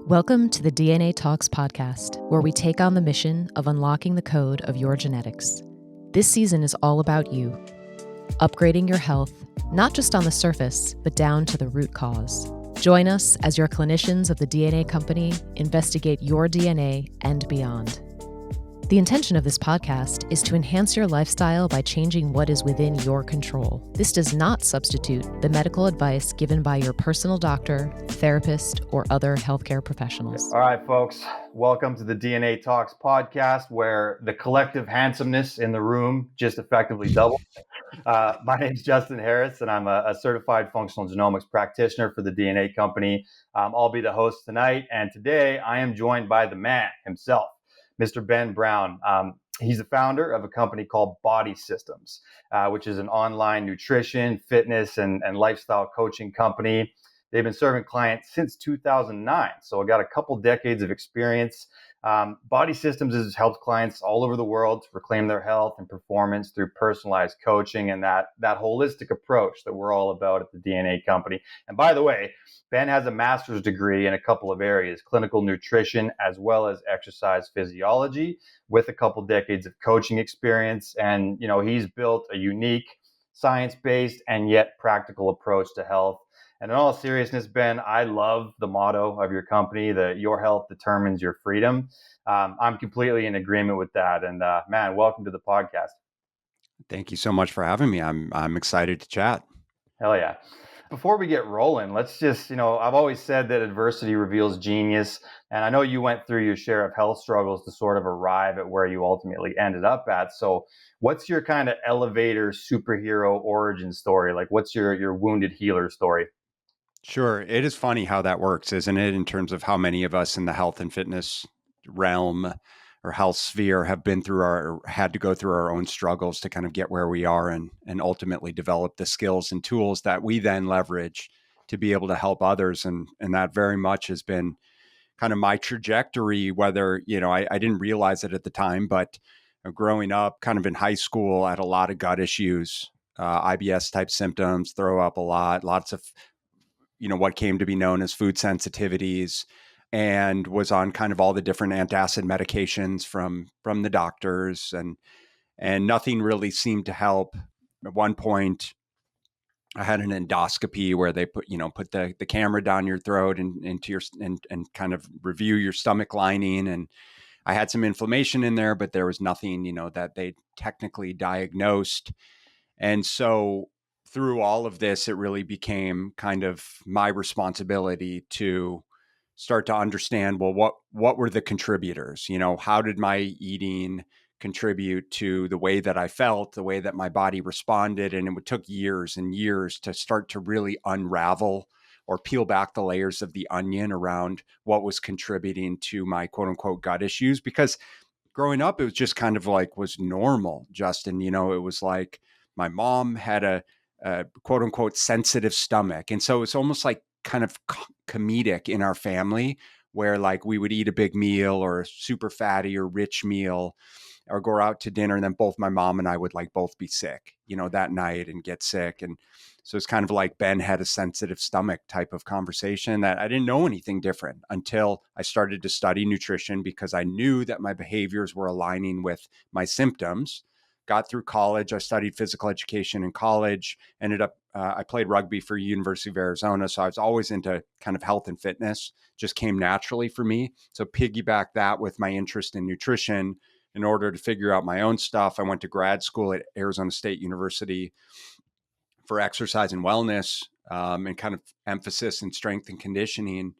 Welcome to the DNA Talks podcast, where we take on the mission of unlocking the code of your genetics. This season is all about you, upgrading your health, not just on the surface, but down to the root cause. Join us as your clinicians of the DNA company investigate your DNA and beyond. The intention of this podcast is to enhance your lifestyle by changing what is within your control. This does not substitute the medical advice given by your personal doctor, therapist, or other healthcare professionals. All right, folks, welcome to the DNA Talks podcast, where the collective handsomeness in the room just effectively doubled. My name is Justin Harris, and I'm a certified functional genomics practitioner for the DNA company. I'll be the host tonight, and today I am joined by the man himself, Mr. Ben Brown. He's the founder of a company called Body Systems, which is an online nutrition, fitness, and lifestyle coaching company. They've been serving clients since 2009, so I got a couple decades of experience. Body Systems has helped clients all over the world to reclaim their health and performance through personalized coaching and that holistic approach that we're all about at the DNA company. And by the way, Ben has a master's degree in a couple of areas, clinical nutrition as well as exercise physiology, with a couple decades of coaching experience. And, he's built a unique, science-based and yet practical approach to health. And in all seriousness, Ben, I love the motto of your company, that your health determines your freedom. I'm completely in agreement with that. And man, welcome to the podcast. Thank you so much for having me. I'm excited to chat. Hell yeah. Before we get rolling, let's just, I've always said that adversity reveals genius. And I know you went through your share of health struggles to sort of arrive at where you ultimately ended up at. So what's your kind of elevator superhero origin story? Like, what's your wounded healer story? Sure. It is funny how that works, isn't it? In terms of how many of us in the health and fitness realm or health sphere have had to go through our own struggles to kind of get where we are and ultimately develop the skills and tools that we then leverage to be able to help others. And that very much has been kind of my trajectory, whether, I didn't realize it at the time, but growing up kind of in high school, I had a lot of gut issues, IBS type symptoms, throw up a lot, lots of what came to be known as food sensitivities, and was on kind of all the different antacid medications from the doctors, and nothing really seemed to help. At one point, I had an endoscopy where they put the camera down your throat and into your and kind of review your stomach lining, and I had some inflammation in there, but there was nothing that they technically diagnosed. And so through all of this, it really became kind of my responsibility to start to understand, well, what were the contributors? How did my eating contribute to the way that I felt, the way that my body responded? And it took years and years to start to really unravel or peel back the layers of the onion around what was contributing to my quote unquote gut issues. Because growing up, it was just kind of like was normal, Justin. It was like my mom had a quote unquote sensitive stomach. And so it's almost like kind of comedic in our family, where like we would eat a big meal or a super fatty or rich meal or go out to dinner. And then both my mom and I would like both be sick, that night and get sick. And so it's kind of like Ben had a sensitive stomach type of conversation, that I didn't know anything different until I started to study nutrition, because I knew that my behaviors were aligning with my symptoms. Got through college. I studied physical education in college, ended up, I played rugby for University of Arizona. So I was always into kind of health and fitness, just came naturally for me. So piggyback that with my interest in nutrition in order to figure out my own stuff. I went to grad school at Arizona State University for exercise and wellness, and kind of emphasis in strength and conditioning.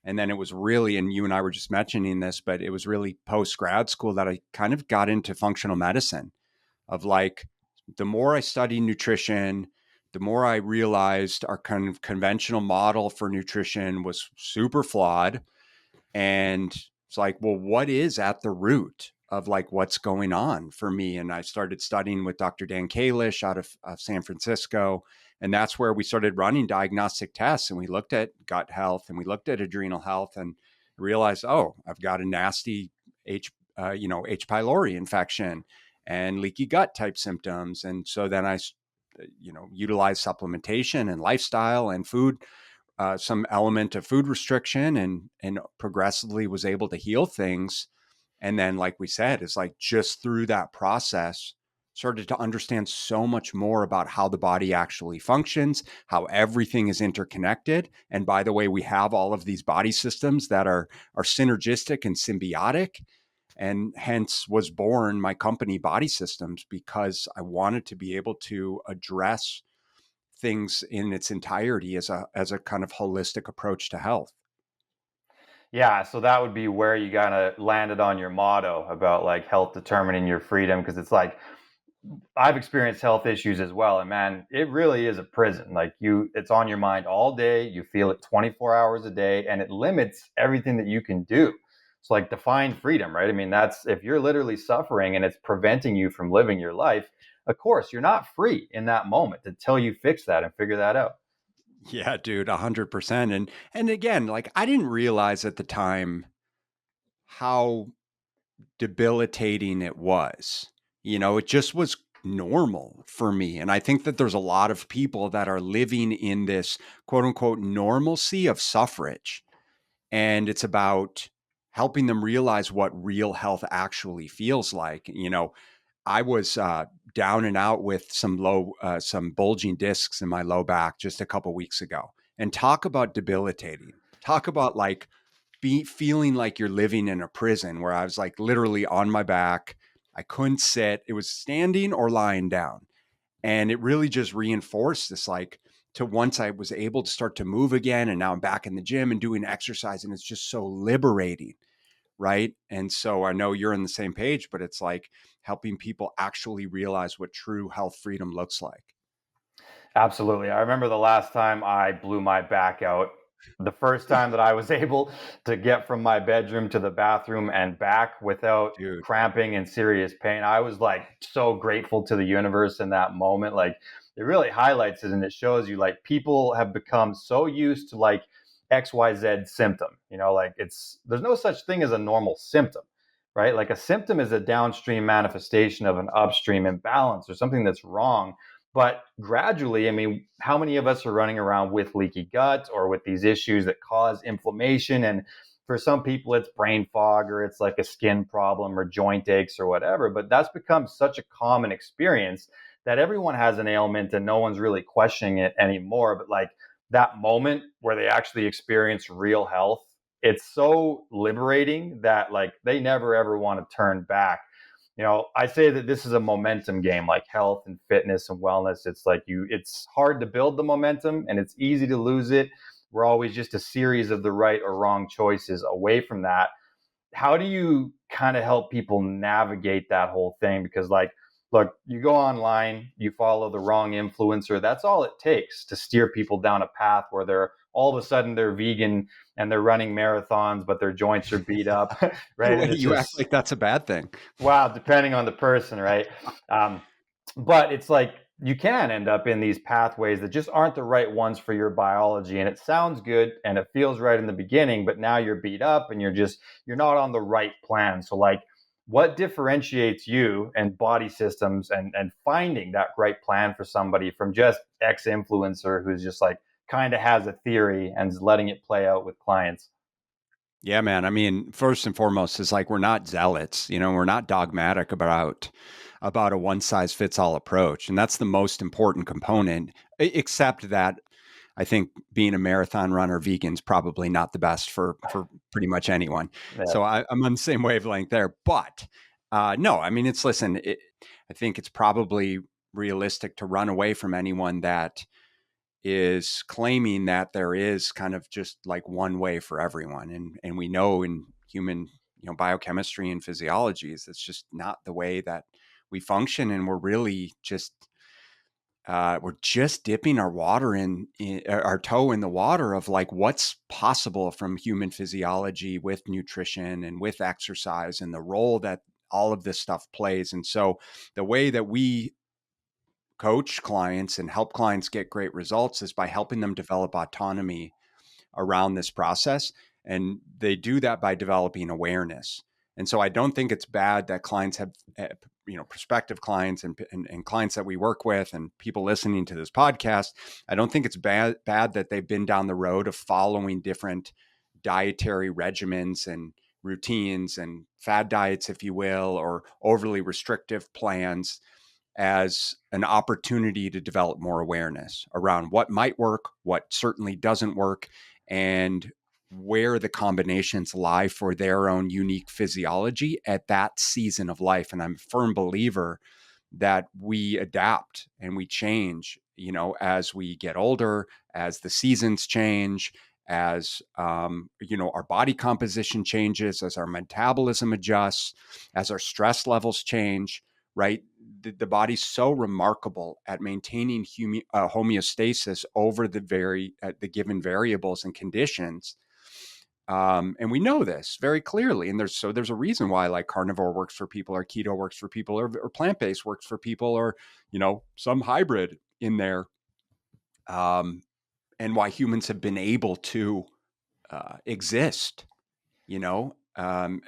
And then it was really, and you and I were just mentioning this, but it was really post grad school that I kind of got into functional medicine. Of like, the more I studied nutrition, the more I realized our kind of conventional model for nutrition was super flawed. And it's like, well, what is at the root of like what's going on for me? And I started studying with Dr. Dan Kalish out of San Francisco. And that's where we started running diagnostic tests. And we looked at gut health and we looked at adrenal health and realized, oh, I've got a nasty H. pylori infection and leaky gut type symptoms. And so then I, utilized supplementation and lifestyle and food some element of food restriction and progressively was able to heal things. And then, like we said, it's like just through that process, started to understand so much more about how the body actually functions, how everything is interconnected. And by the way, we have all of these body systems that are synergistic and symbiotic. And hence was born my company, Body Systems, because I wanted to be able to address things in its entirety as a kind of holistic approach to health. Yeah, so that would be where you kind of landed on your motto about like health determining your freedom, because it's like I've experienced health issues as well, and man, it really is a prison. Like it's on your mind all day. You feel it 24 hours a day, and it limits everything that you can do. It's like define freedom, right? I mean, that's if you're literally suffering and it's preventing you from living your life. Of course, you're not free in that moment until you fix that and figure that out. Yeah, dude, 100%. And again, like I didn't realize at the time how debilitating it was. It just was normal for me. And I think that there's a lot of people that are living in this quote unquote normalcy of suffrage. And it's about helping them realize what real health actually feels like. I was down and out with some bulging discs in my low back just a couple weeks ago. And talk about debilitating. Talk about like feeling like you're living in a prison where I was like literally on my back. I couldn't sit. It was standing or lying down. And it really just reinforced this like to once I was able to start to move again. And now I'm back in the gym and doing exercise. And it's just so liberating. Right. And so I know you're on the same page, but it's like helping people actually realize what true health freedom looks like. Absolutely. I remember the last time I blew my back out. The first time that I was able to get from my bedroom to the bathroom and back without Dude. cramping and serious pain, I was like so grateful to the universe in that moment. Like it really highlights it and it shows you like people have become so used to like XYZ symptom. Like there's no such thing as a normal symptom, right? Like a symptom is a downstream manifestation of an upstream imbalance or something that's wrong. But gradually, I mean, how many of us are running around with leaky gut or with these issues that cause inflammation? And for some people, it's brain fog or it's like a skin problem or joint aches or whatever. But that's become such a common experience that everyone has an ailment and no one's really questioning it anymore. But like that moment where they actually experience real health, it's so liberating that like they never ever want to turn back. I say that this is a momentum game, like health and fitness and wellness. It's like it's hard to build the momentum and it's easy to lose it. We're always just a series of the right or wrong choices away from that. How do you kind of help people navigate that whole thing? Because like, look, you go online, you follow the wrong influencer. That's all it takes to steer people down a path where they're all of a sudden they're vegan and they're running marathons, but their joints are beat up, right? And it's You act just like that's a bad thing. wow, depending on the person, right? Um, but it's like you can end up in these pathways that just aren't the right ones for your biology. And it sounds good and it feels right in the beginning, but now you're beat up and you're not on the right plan. So like what differentiates you and body systems and finding that right plan for somebody from just ex influencer who's just like kind of has a theory and is letting it play out with clients? Yeah, man. I mean, first and foremost, is like we're not zealots. We're not dogmatic about a one size fits all approach, and that's the most important component. Except that I think being a marathon runner vegan is probably not the best for pretty much anyone. Yeah. So I'm on the same wavelength there. But no, I mean, I think it's probably realistic to run away from anyone that is claiming that there is kind of just like one way for everyone. And we know in human, biochemistry and physiology is it's just not the way that we function. And we're just dipping our toe in the water of like what's possible from human physiology with nutrition and with exercise and the role that all of this stuff plays. And so the way that we coach clients and help clients get great results is by helping them develop autonomy around this process. And they do that by developing awareness. And so I don't think it's bad that clients have prospective clients and clients that we work with and people listening to this podcast, I don't think it's bad that they've been down the road of following different dietary regimens and routines and fad diets, if you will, or overly restrictive plans as an opportunity to develop more awareness around what might work, what certainly doesn't work, and where the combinations lie for their own unique physiology at that season of life. And I'm a firm believer that we adapt and we change, as we get older, as the seasons change, as our body composition changes, as our metabolism adjusts, as our stress levels change, right? The body's so remarkable at maintaining homeostasis over the given variables and conditions. And we know this very clearly. And there's a reason why like carnivore works for people, or keto works for people, or plant-based works for people, or, some hybrid in there. And why humans have been able to exist,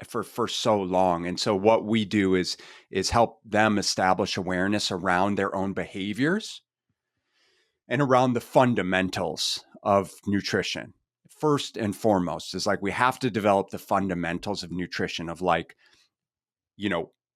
for so long. And so what we do is help them establish awareness around their own behaviors and around the fundamentals of nutrition. First and foremost is like, we have to develop the fundamentals of nutrition of like,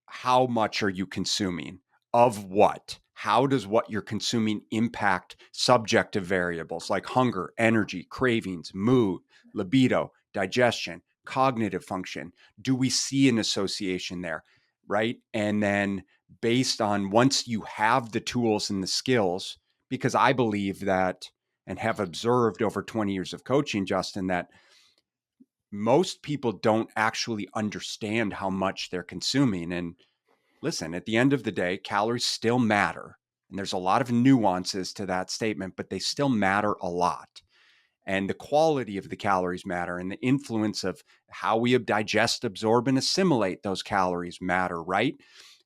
how much are you consuming of what? How does what you're consuming impact subjective variables like hunger, energy, cravings, mood, libido, digestion, cognitive function? Do we see an association there? Right. And then based on, once you have the tools and the skills, because I believe that, and have observed over 20 years of coaching, Justin, that most people don't actually understand how much they're consuming. And listen, at the end of the day, calories still matter. And there's a lot of nuances to that statement, but they still matter a lot. And the quality of the calories matter, and the influence of how we digest, absorb, and assimilate those calories matter, right?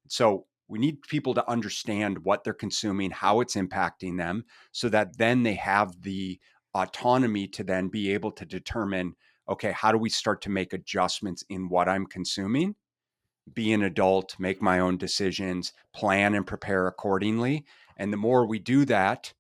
So we need people to understand what they're consuming, how it's impacting them, so that then they have the autonomy to then be able to determine, okay, how do we start to make adjustments in what I'm consuming? Be an adult, make my own decisions, plan and prepare accordingly. And the more we do that,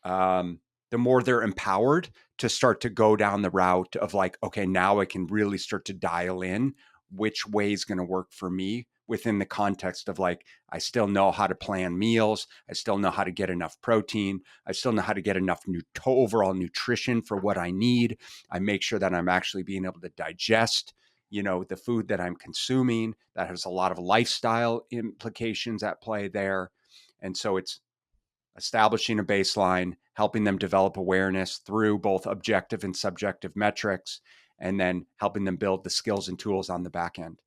the more they're empowered to start to go down the route of like, okay, now I can really start to dial in which way is going to work for me within the context of like, I still know how to plan meals. I still know how to get enough protein. I still know how to get enough overall nutrition for what I need. I make sure that I'm actually being able to digest the food that I'm consuming. That has a lot of lifestyle implications at play there. And so it's establishing a baseline, helping them develop awareness through both objective and subjective metrics, and then helping them build the skills and tools on the back end.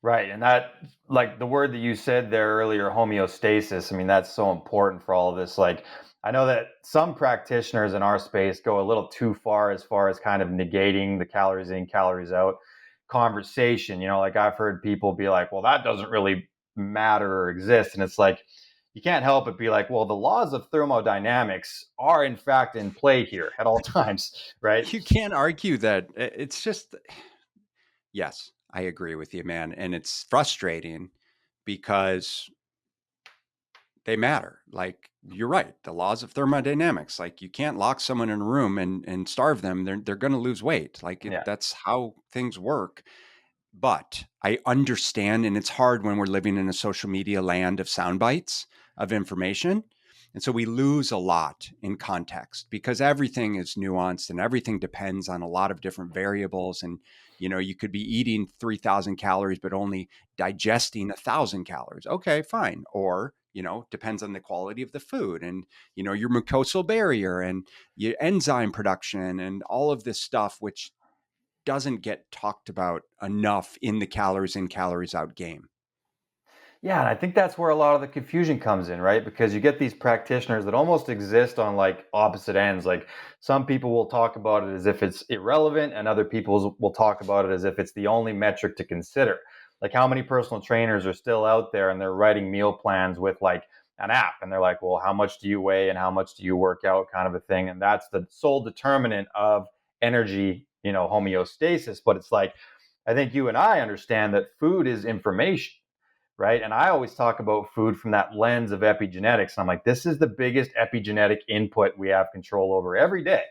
Right. And that, like the word that you said there earlier, homeostasis, I mean, that's so important for all of this. Like, I know that some practitioners in our space go a little too far as kind of negating the calories in, calories out conversation. Like I've heard people be like, well, that doesn't really matter or exist. And it's like, you can't help but be like, well, the laws of thermodynamics are in fact in play here at all times, right? You can't argue that. It's just, yes, I agree with you, man. And it's frustrating because they matter. Like, you're right. The laws of thermodynamics, like you can't lock someone in a room and starve them. They're going to lose weight. Like that's how things work. But I understand, and it's hard when we're living in a social media land of sound bites of information. And so we lose a lot in context because everything is nuanced and everything depends on a lot of different variables. And, you could be eating 3,000 calories, but only digesting 1,000 calories. Okay, fine. Or, depends on the quality of the food and, your mucosal barrier and your enzyme production and all of this stuff, which doesn't get talked about enough in the calories in, calories out game. Yeah, and I think that's where a lot of the confusion comes in, right? Because you get these practitioners that almost exist on like opposite ends. Like some people will talk about it as if it's irrelevant, and other people will talk about it as if it's the only metric to consider. Like how many personal trainers are still out there and they're writing meal plans with like an app, and they're like, well, how much do you weigh and how much do you work out, kind of a thing. And that's the sole determinant of energy, homeostasis. But it's like, I think you and I understand that food is information. right? And I always talk about food from that lens of epigenetics. I'm like, this is the biggest epigenetic input we have control over every day.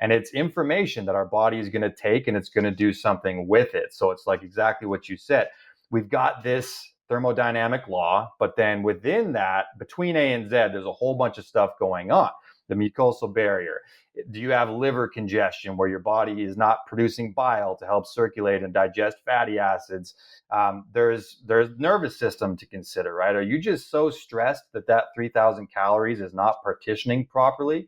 And it's information that our body is going to take and it's going to do something with it. So it's like exactly what you said. We've got this thermodynamic law, but then within that, between A and Z, there's a whole bunch of stuff going on. The mucosal barrier. Do you have liver congestion where your body is not producing bile to help circulate and digest fatty acids? There's nervous system to consider, right? Are you just so stressed that 3,000 calories is not partitioning properly?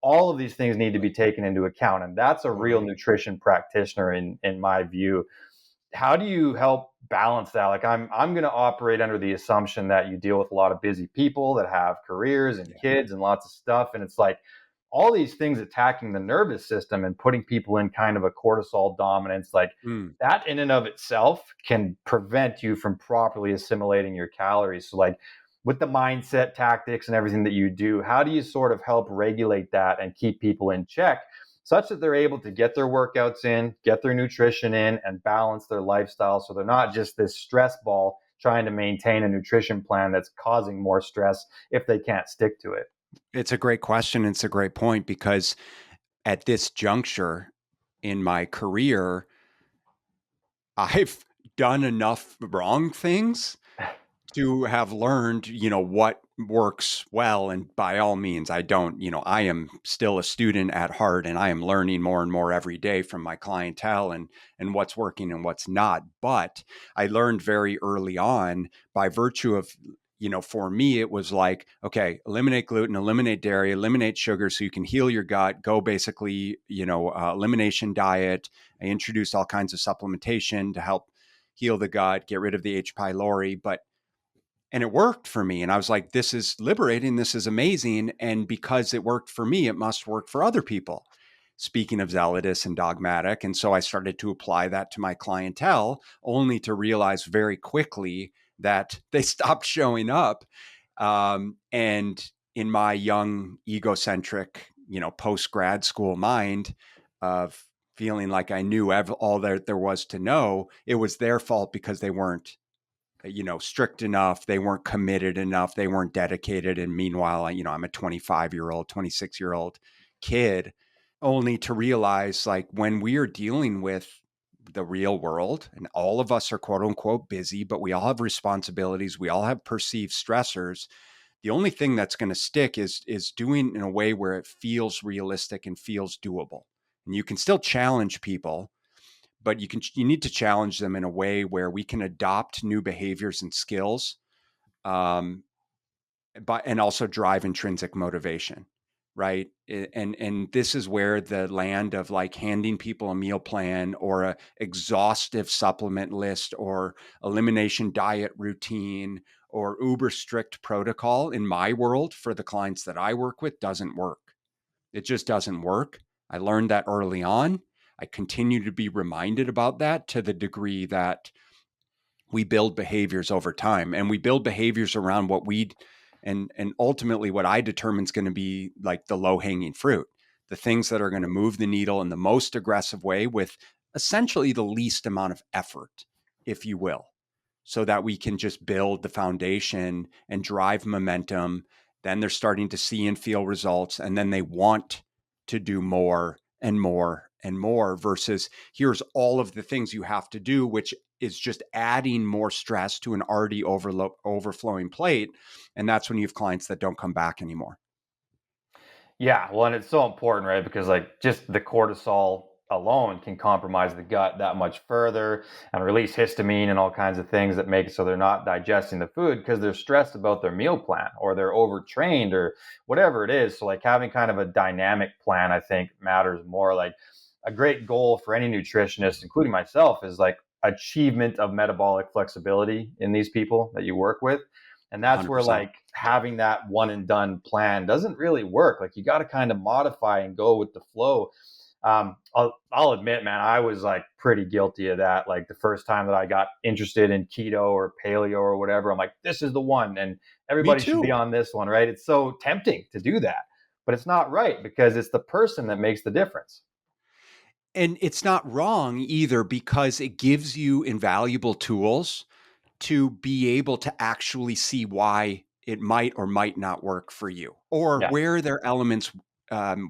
All of these things need to be taken into account, and that's a real nutrition practitioner in my view. How do you help balance that? Like I'm going to operate under the assumption that you deal with a lot of busy people that have careers and kids and lots of stuff, and it's like all these things attacking the nervous system and putting people in kind of a cortisol dominance, like that in and of itself can prevent you from properly assimilating your calories. So like with the mindset tactics and everything that you do, how do you sort of help regulate that and keep people in check such that they're able to get their workouts in, get their nutrition in, and balance their lifestyle so they're not just this stress ball trying to maintain a nutrition plan that's causing more stress if they can't stick to it? It's a great question. It's a great point, because at this juncture in my career, I've done enough wrong things to have learned, what works well. And by all means, I don't, I am still a student at heart, and I am learning more and more every day from my clientele and what's working and what's not. But I learned very early on by virtue of, for me, it was like, okay, eliminate gluten, eliminate dairy, eliminate sugar so you can heal your gut, go basically, elimination diet. I introduced all kinds of supplementation to help heal the gut, get rid of the H. pylori. And it worked for me. And I was like, this is liberating. This is amazing. And because it worked for me, it must work for other people. Speaking of zealotous and dogmatic. And so I started to apply that to my clientele, only to realize very quickly that they stopped showing up. And in my young, egocentric, post grad school mind of feeling like I knew all there was to know, it was their fault because they weren't strict enough. They weren't committed enough. They weren't dedicated. And meanwhile, I'm a 25-year-old, 26-year-old kid, only to realize like when we are dealing with the real world, and all of us are quote unquote busy, but we all have responsibilities. We all have perceived stressors. The only thing that's going to stick is doing in a way where it feels realistic and feels doable. And you can still challenge people, but you need to challenge them in a way where we can adopt new behaviors and skills, and also drive intrinsic motivation, right? And this is where the land of like handing people a meal plan or a exhaustive supplement list or elimination diet routine or uber strict protocol in my world for the clients that I work with doesn't work. It just doesn't work. I learned that early on. I continue to be reminded about that to the degree that we build behaviors over time, and we build behaviors around what and ultimately what I determine is going to be like the low hanging fruit, the things that are going to move the needle in the most aggressive way with essentially the least amount of effort, if you will, so that we can just build the foundation and drive momentum. Then they're starting to see and feel results, and then they want to do more and more and more versus here's all of the things you have to do, which is just adding more stress to an already overflowing plate. And that's when you have clients that don't come back anymore. Yeah, well, and it's so important, right? Because like just the cortisol alone can compromise the gut that much further and release histamine and all kinds of things that make it so they're not digesting the food because they're stressed about their meal plan or they're overtrained or whatever it is. So like having kind of a dynamic plan, I think matters more. Like a great goal for any nutritionist, including myself, is like achievement of metabolic flexibility in these people that you work with. And that's where 100%. like having that one and done plan doesn't really work. Like you got to kind of modify and go with the flow. I'll admit, man, I was like pretty guilty of that. Like the first time that I got interested in keto or paleo or whatever, I'm like, this is the one, and everybody should be on this one, right? It's so tempting to do that, but it's not right because it's the person that makes the difference. And it's not wrong either because it gives you invaluable tools to be able to actually see why it might or might not work for you, or where there are elements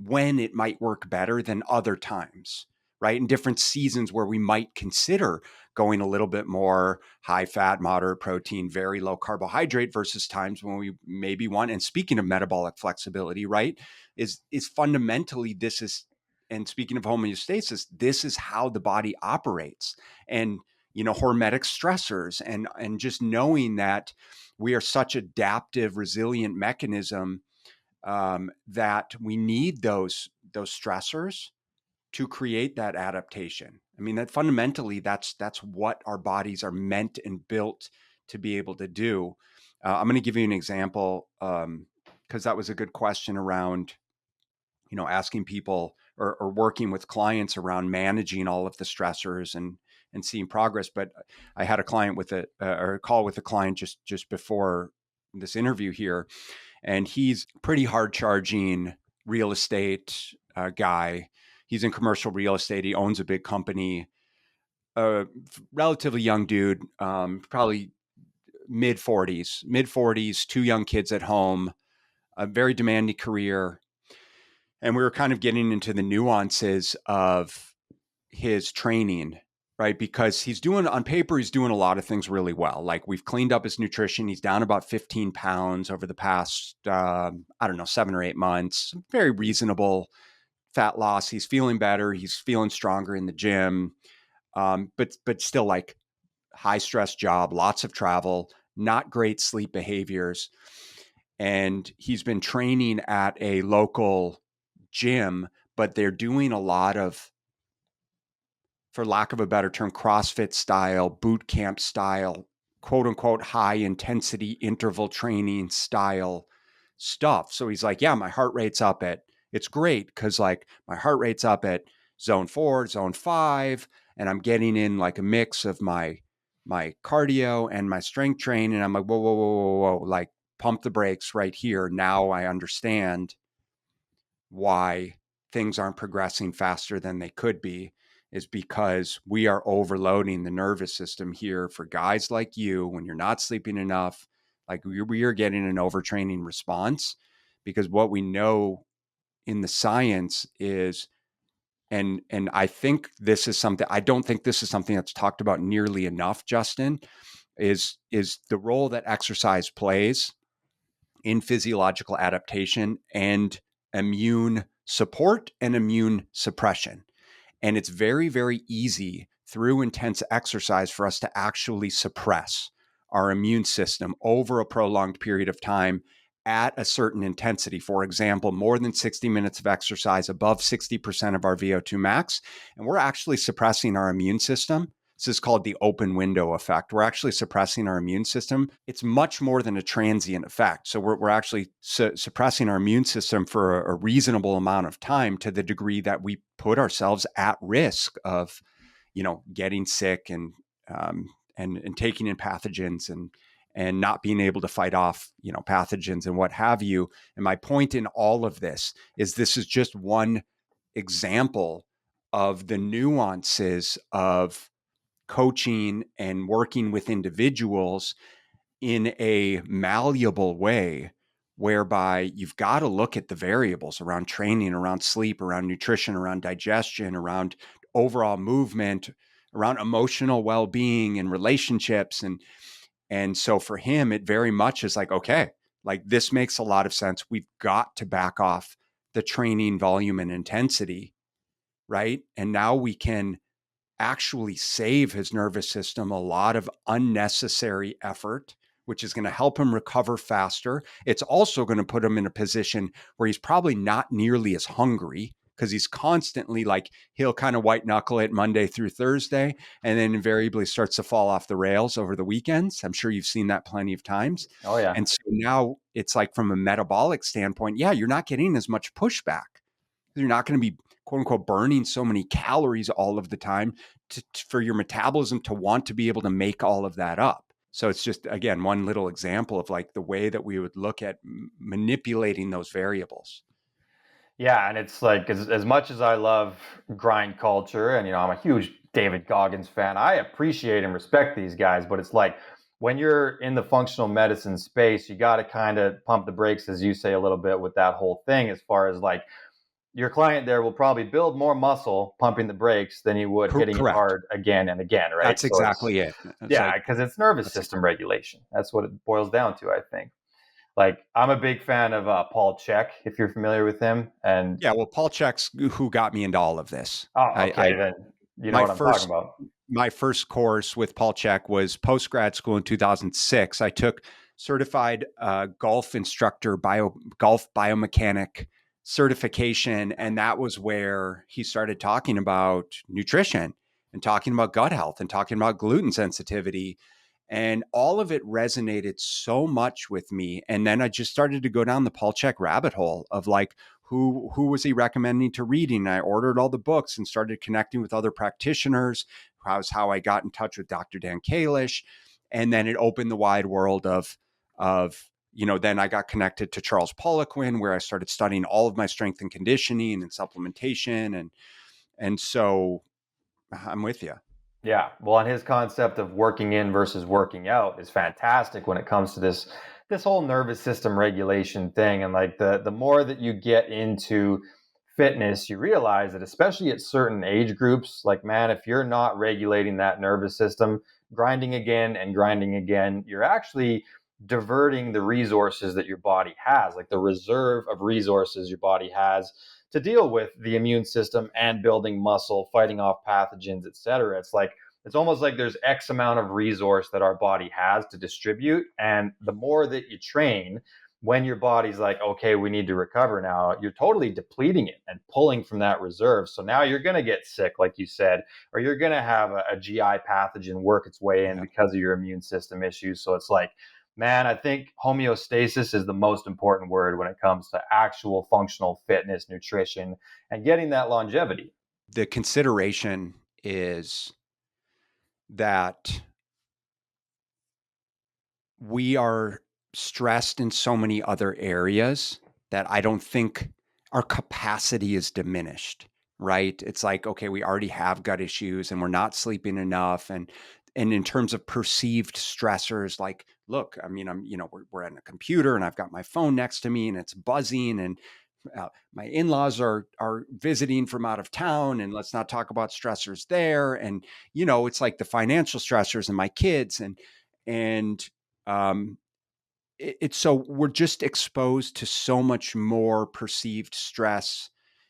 when it might work better than other times, right? In different seasons where we might consider going a little bit more high fat, moderate protein, very low carbohydrate versus times when we maybe want. And speaking of metabolic flexibility, right, is fundamentally this is, and speaking of homeostasis, this is how the body operates. And hormetic stressors and just knowing that we are such adaptive, resilient mechanism that we need those stressors to create that adaptation. I mean, that fundamentally, that's what our bodies are meant and built to be able to do. I'm going to give you an example because that was a good question around, asking people or working with clients around managing all of the stressors and seeing progress. But I had a client or a call with a client just before this interview here, and he's pretty hard charging real estate guy. He's in commercial real estate. He owns a big company, a relatively young dude, probably mid 40s, 2 young kids at home, a very demanding career. And we were kind of getting into the nuances of his training, right? Because on paper, he's doing a lot of things really well. Like, we've cleaned up his nutrition. He's down about 15 pounds over the past, 7 or 8 months. Very reasonable fat loss. He's feeling better. He's feeling stronger in the gym. But still, like, high stress job, lots of travel, not great sleep behaviors. And he's been training at a local gym, but they're doing a lot of, for lack of a better term, CrossFit style, boot camp style, quote unquote, high intensity interval training style stuff. So he's like, yeah, my heart rate's up it's great because, like, my heart rate's up at zone 4, zone 5, and I'm getting in like a mix of my cardio and my strength training. And I'm like, whoa, whoa, whoa, whoa, whoa, like, pump the brakes right here. Now I understand why things aren't progressing faster than they could be, is because we are overloading the nervous system here for guys like you. When you're not sleeping enough, like, we are getting an overtraining response, because what we know in the science is, and I think this is something, I don't think this is something that's talked about nearly enough, Justin, is the role that exercise plays in physiological adaptation and immune support and immune suppression. And it's very, very easy through intense exercise for us to actually suppress our immune system over a prolonged period of time at a certain intensity. For example, more than 60 minutes of exercise above 60% of our VO2 max, and we're actually suppressing our immune system. This is called the open window effect. We're actually suppressing our immune system. It's much more than a transient effect. So we're actually suppressing our immune system for a reasonable amount of time, to the degree that we put ourselves at risk of, getting sick and taking in pathogens and not being able to fight off, pathogens and what have you. And my point in all of this is just one example of the nuances of coaching and working with individuals in a malleable way, whereby you've got to look at the variables around training, around sleep, around nutrition, around digestion, around overall movement, around emotional well-being and relationships. And so for him, it very much is like, okay, like, this makes a lot of sense. We've got to back off the training volume and intensity, right? And now we can actually save his nervous system a lot of unnecessary effort, which is going to help him recover faster. It's also going to put him in a position where he's probably not nearly as hungry, because he's constantly, like, he'll kind of white knuckle it Monday through Thursday, and then invariably starts to fall off the rails over the weekends. I'm sure you've seen that plenty of times. Oh, yeah. And so now it's like, from a metabolic standpoint, yeah, you're not getting as much pushback. You're not going to be, quote unquote, burning so many calories all of the time for your metabolism to want to be able to make all of that up. So it's just, again, one little example of, like, the way that we would look at manipulating those variables. Yeah, and it's like, as much as I love grind culture, and I'm a huge David Goggins fan, I appreciate and respect these guys, but it's like, when you're in the functional medicine space, you got to kind of pump the brakes, as you say, a little bit with that whole thing, as far as like your client there will probably build more muscle pumping the brakes than you would hitting it Correct. hard again and again, right? That's So it's, exactly it. It's yeah, like, because it's nervous that's system regulation. That's what it boils down to, I think. Like, I'm a big fan of Paul Chek, if you're familiar with him. And yeah. Well, Paul Chek's who got me into all of this. oh, I okay, then you know my what I'm talking first about. my first course with Paul Chek was post grad school in 2006. I took certified golf instructor, golf biomechanic certification, and that was where he started talking about nutrition and talking about gut health and talking about gluten sensitivity. And all of it resonated so much with me. And then I just started to go down the Paul Chek rabbit hole of like, who was he recommending to reading? And I ordered all the books and started connecting with other practitioners. That was how I got in touch with Dr. Dan Kalish. And then it opened the wide world then I got connected to Charles Poliquin, where I started studying all of my strength and conditioning and supplementation. And so I'm with you. Yeah, well, and his concept of working in versus working out is fantastic when it comes to this whole nervous system regulation thing. And like the more that you get into fitness, you realize that especially at certain age groups, like man, if you're not regulating that nervous system, grinding again and grinding again, you're actually diverting the resources that your body has, like the reserve of resources your body has to deal with the immune system and building muscle, fighting off pathogens, et cetera. It's like it's almost like there's X amount of resource that our body has to distribute. And the more that you train, when your body's like, okay, we need to recover now, you're totally depleting it and pulling from that reserve. So now you're going to get sick, like you said, or you're going to have a GI pathogen work its way in Yeah. because of your immune system issues. So it's like, man, I think homeostasis is the most important word when it comes to actual functional fitness, nutrition, and getting that longevity. The consideration is that we are stressed in so many other areas that I don't think our capacity is diminished, right? It's like, okay, we already have gut issues and we're not sleeping enough. And in terms of perceived stressors, like, look, I mean, we're at a computer and I've got my phone next to me and it's buzzing and my in-laws are visiting from out of town, and let's not talk about stressors there. And it's like the financial stressors and my kids and um, it's so we're just exposed to so much more perceived stress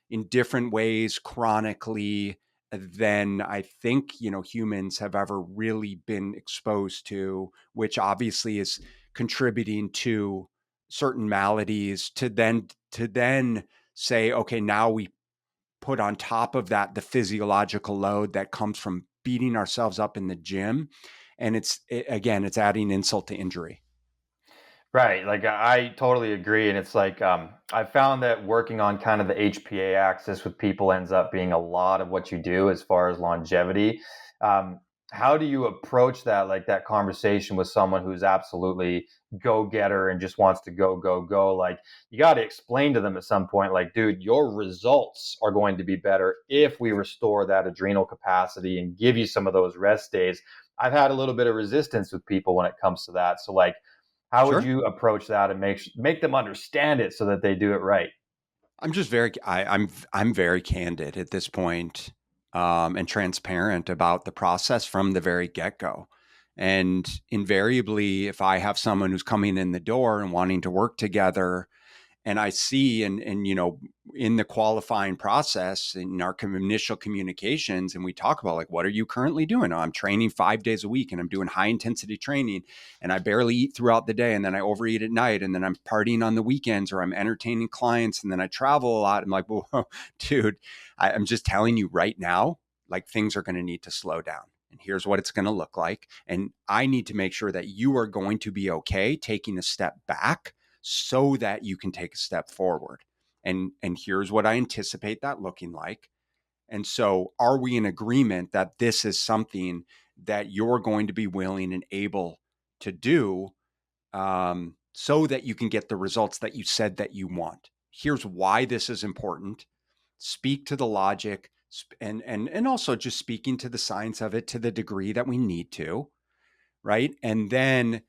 in different ways chronically than I think humans have ever really been exposed to, which obviously is contributing to certain maladies. To then say, okay, now we put on top of that the physiological load that comes from beating ourselves up in the gym, and it's adding insult to injury. Right. Like I totally agree. And it's like I found that working on kind of the HPA axis with people ends up being a lot of what you do as far as longevity. Um, how do you approach that, like that conversation with someone who's absolutely go getter and just wants to go, go, go? Like you got to explain to them at some point, like, dude, your results are going to be better if we restore that adrenal capacity and give you some of those rest days. I've had a little bit of resistance with people when it comes to that. So like, how would Sure. you approach that and make them understand it so that they do it right? I'm just I'm very candid at this point, and transparent about the process from the very get go. And invariably, if I have someone who's coming in the door and wanting to work together, and I see and in the qualifying process in our initial communications, and we talk about like, what are you currently doing? I'm training 5 days a week and I'm doing high intensity training and I barely eat throughout the day, and then I overeat at night, and then I'm partying on the weekends, or I'm entertaining clients, and then I travel a lot. I'm like, well, dude, I'm just telling you right now, like things are going to need to slow down. And here's what it's going to look like. And I need to make sure that you are going to be okay taking a step back so that you can take a step forward. And here's what I anticipate that looking like. And so are we in agreement that this is something that you're going to be willing and able to do, so that you can get the results that you said that you want? Here's why this is important. Speak to the logic, and also just speaking to the science of it to the degree that we need to. right? And then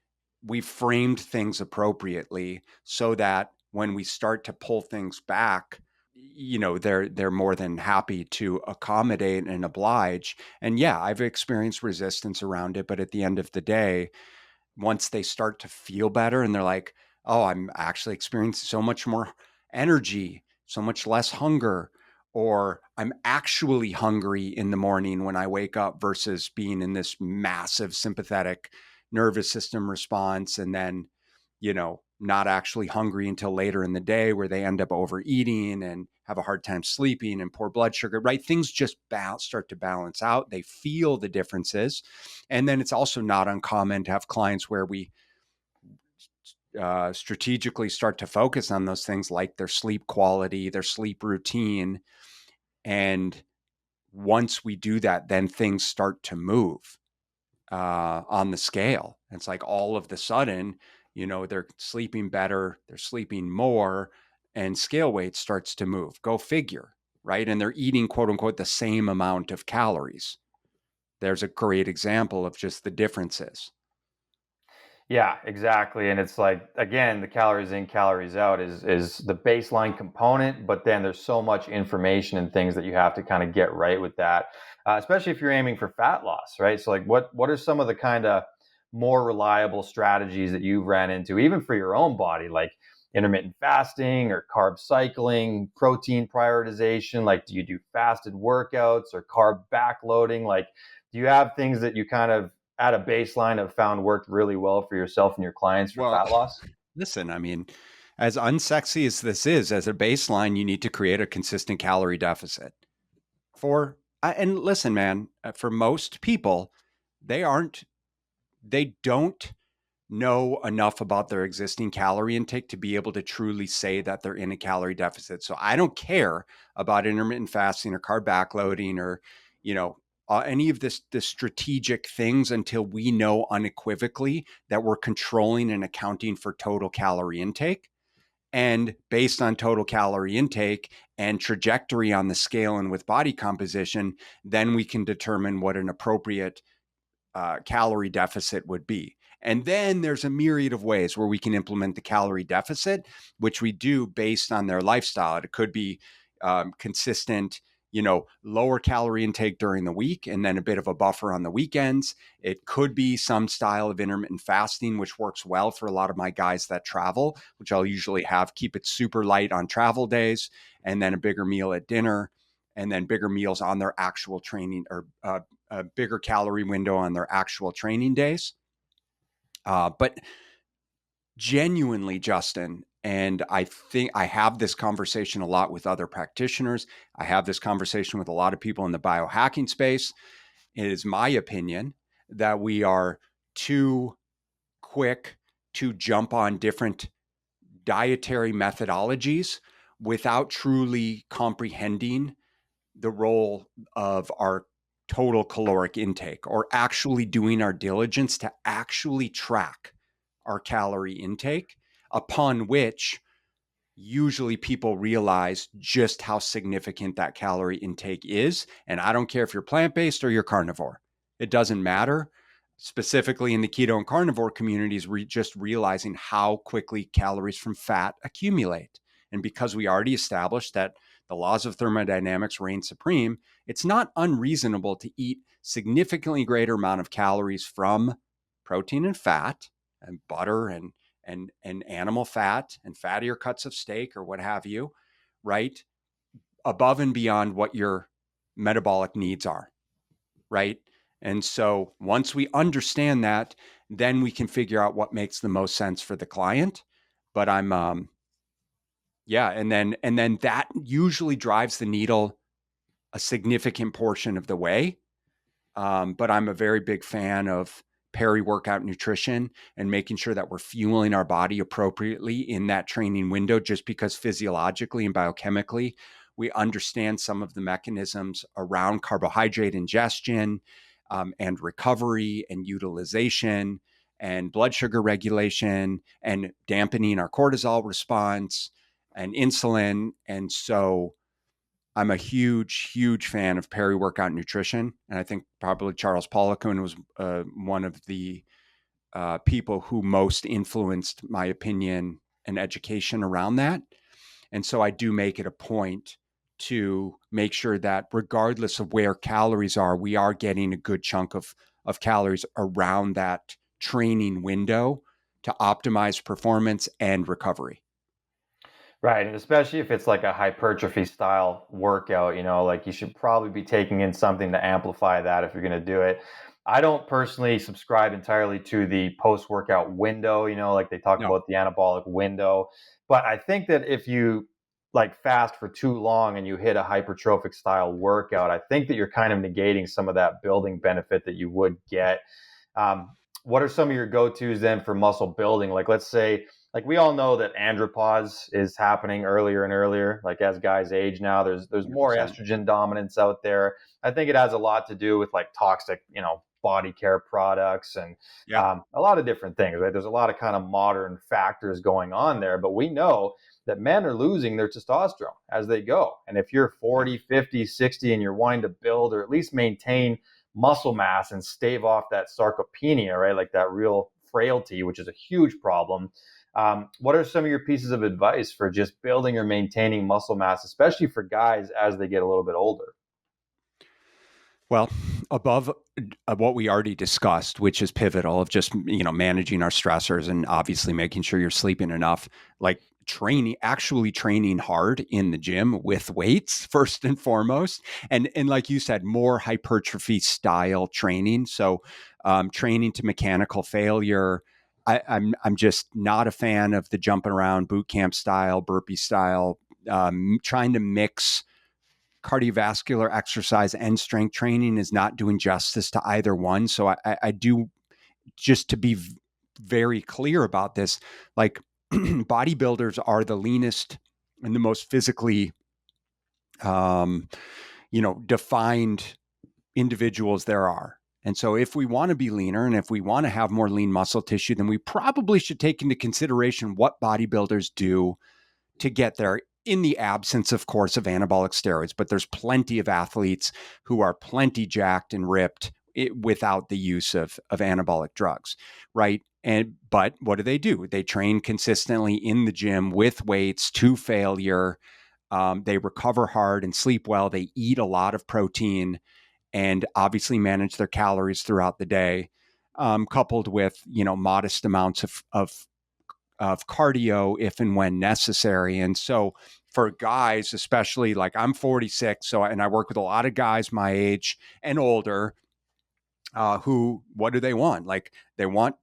we framed things appropriately so that when we start to pull things back, they're more than happy to accommodate and oblige. And yeah, I've experienced resistance around it, but at the end of the day, once they start to feel better and they're like, oh, I'm actually experiencing so much more energy, so much less hunger, or I'm actually hungry in the morning when I wake up versus being in this massive sympathetic nervous system response and then, not actually hungry until later in the day where they end up overeating and have a hard time sleeping and poor blood sugar, right? Things just start to balance out. They feel the differences. And then it's also not uncommon to have clients where we strategically start to focus on those things like their sleep quality, their sleep routine. And once we do that, then things start to move on the scale. It's like all of the sudden, they're sleeping better, they're sleeping more, and scale weight starts to move. Go figure, right? And they're eating, quote unquote, the same amount of calories. There's a great example of just the differences. Yeah, exactly. And it's like, again, the calories in, calories out is the baseline component, but then there's so much information and things that you have to kind of get right with that, especially if you're aiming for fat loss, right? So like what are some of the kind of more reliable strategies that you've ran into, even for your own body, like intermittent fasting or carb cycling, protein prioritization? Like, do you do fasted workouts or carb backloading? Like, do you have things that you kind of at a baseline have found worked really well for yourself and your clients for Well, fat loss? listen, I mean, as unsexy as this is, as a baseline, you need to create a consistent calorie deficit. And listen, man, for most people, they aren't, they don't know enough about their existing calorie intake to be able to truly say that they're in a calorie deficit. So I don't care about intermittent fasting or carb backloading or, any of the strategic things until we know unequivocally that we're controlling and accounting for total calorie intake. And based on total calorie intake and trajectory on the scale and with body composition, then we can determine what an appropriate calorie deficit would be. And then there's a myriad of ways where we can implement the calorie deficit, which we do based on their lifestyle. It could be consistent, lower calorie intake during the week and then a bit of a buffer on the weekends. It could be some style of intermittent fasting, which works well for a lot of my guys that travel, which I'll usually keep it super light on travel days and then a bigger meal at dinner and then bigger meals on their actual training or a bigger calorie window on their actual training days. But genuinely, Justin, and I think I have this conversation a lot with other practitioners. I have this conversation with a lot of people in the biohacking space. It is my opinion that we are too quick to jump on different dietary methodologies without truly comprehending the role of our total caloric intake or actually doing our diligence to actually track our calorie intake, upon which usually people realize just how significant that calorie intake is. And I don't care if you're plant-based or you're carnivore, it doesn't matter. Specifically in the keto and carnivore communities, we're just realizing how quickly calories from fat accumulate. And because we already established that the laws of thermodynamics reign supreme, it's not unreasonable to eat significantly greater amount of calories from protein and fat and butter and animal fat and fattier cuts of steak or what have you, right? Above and beyond what your metabolic needs are, right? And so once we understand that, then we can figure out what makes the most sense for the client. But and then that usually drives the needle a significant portion of the way. But I'm a very big fan of peri-workout nutrition and making sure that we're fueling our body appropriately in that training window, just because physiologically and biochemically, we understand some of the mechanisms around carbohydrate ingestion and recovery and utilization and blood sugar regulation and dampening our cortisol response and insulin. And so I'm a huge, huge fan of peri-workout nutrition. And I think probably Charles Poliquin was one of the people who most influenced my opinion and education around that. And so I do make it a point to make sure that regardless of where calories are, we are getting a good chunk of calories around that training window to optimize performance and recovery. Right. And especially if it's like a hypertrophy style workout, like you should probably be taking in something to amplify that if you're going to do it. I don't personally subscribe entirely to the post workout window, like they talk No. about the anabolic window. But I think that if you like fast for too long and you hit a hypertrophic style workout, I think that you're kind of negating some of that building benefit that you would get. What are some of your go-tos then for muscle building? Like, let's say, like we all know that andropause is happening earlier and earlier. Like as guys age now, there's more 100%. estrogen dominance out there. I think it has a lot to do with like toxic, body care products and Yeah. a lot of different things. Right? There's a lot of kind of modern factors going on there, but we know that men are losing their testosterone as they go. And if you're 40, 50, 60, and you're wanting to build or at least maintain muscle mass and stave off that sarcopenia, right? Like that real frailty, which is a huge problem. What are some of your pieces of advice for just building or maintaining muscle mass, especially for guys as they get a little bit older? Well, above what we already discussed, which is pivotal of just, managing our stressors and obviously making sure you're sleeping enough, like actually training hard in the gym with weights first and foremost. And like you said, more hypertrophy style training. So training to mechanical failure. I'm just not a fan of the jumping around boot camp style, burpee style, trying to mix cardiovascular exercise and strength training is not doing justice to either one. So I do, just to be very clear about this, like bodybuilders are the leanest and the most physically, defined individuals there are. And so if we want to be leaner and if we want to have more lean muscle tissue, then we probably should take into consideration what bodybuilders do to get there, in the absence, of course, of anabolic steroids. But there's plenty of athletes who are plenty jacked and ripped without the use of anabolic drugs, right? But what do? They train consistently in the gym with weights to failure. They recover hard and sleep well. They eat a lot of protein and obviously manage their calories throughout the day, coupled with modest amounts of cardio if and when necessary. And so for guys, especially, like I'm 46, and I work with a lot of guys my age and older, who, what do they want? Like they want,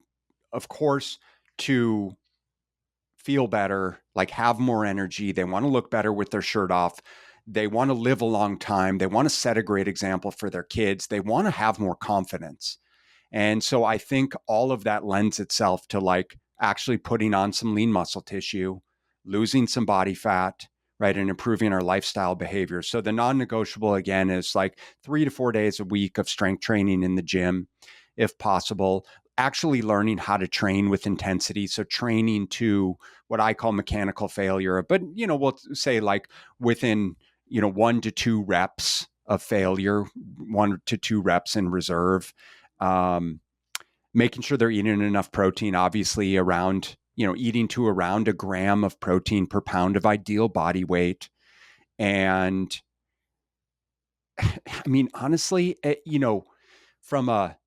of course, to feel better, like have more energy. They want to look better with their shirt off. They want to live a long time. They want to set a great example for their kids. They want to have more confidence. And so I think all of that lends itself to like actually putting on some lean muscle tissue, losing some body fat, right, and improving our lifestyle behaviors. So the non-negotiable again is like 3 to 4 days a week of strength training in the gym, if possible. Actually learning how to train with intensity. So training to what I call mechanical failure, but we'll say like within 1 to 2 reps of failure, 1 to 2 reps in reserve. Making sure they're eating enough protein, obviously around, eating to around a gram of protein per pound of ideal body weight. And I mean, honestly, from a,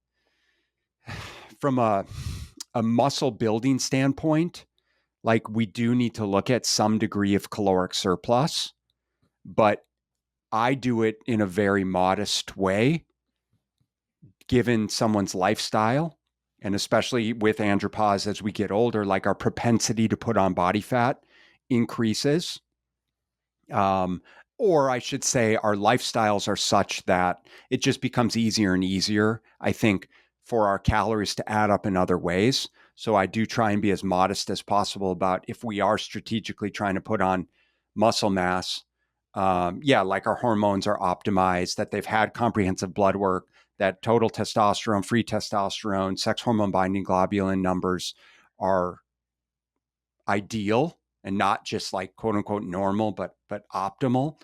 from a muscle building standpoint, like we do need to look at some degree of caloric surplus, but I do it in a very modest way, given someone's lifestyle. And especially with andropause as we get older, like our propensity to put on body fat increases. Or I should say, our lifestyles are such that it just becomes easier and easier, I think, for our calories to add up in other ways. So I do try and be as modest as possible about if we are strategically trying to put on muscle mass. Like our hormones are optimized, that they've had comprehensive blood work, that total testosterone, free testosterone, sex hormone binding globulin numbers are ideal and not just like quote unquote normal, but optimal.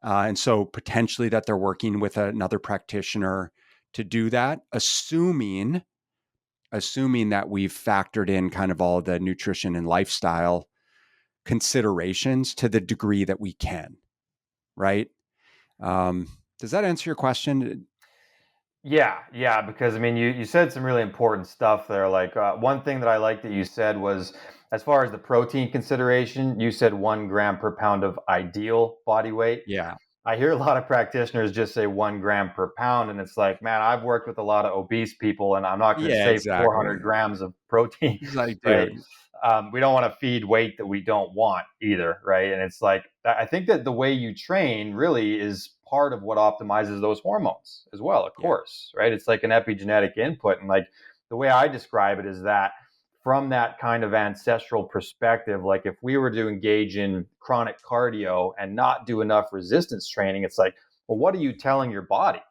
And so potentially that they're working with another practitioner to do that, assuming assuming that we've factored in kind of all the nutrition and lifestyle considerations to the degree that we can, right? Does that answer your question? Yeah, because I mean, you said some really important stuff there. Like one thing that I like that you said was, as far as the protein consideration, you said 1 gram per pound of ideal body weight. Yeah. I hear a lot of practitioners just say 1 gram per pound, and it's like, man, I've worked with a lot of obese people, and I'm not going to Yeah, say exactly. 400 grams of protein, It's like, right? dude. We don't want to feed weight that we don't want either, right? And it's like, I think that the way you train really is part of what optimizes those hormones as well, of Yeah. course, right? It's like an epigenetic input. And like the way I describe it is that from that kind of ancestral perspective, like if we were to engage in chronic cardio and not do enough resistance training, it's like, well, what are you telling your body?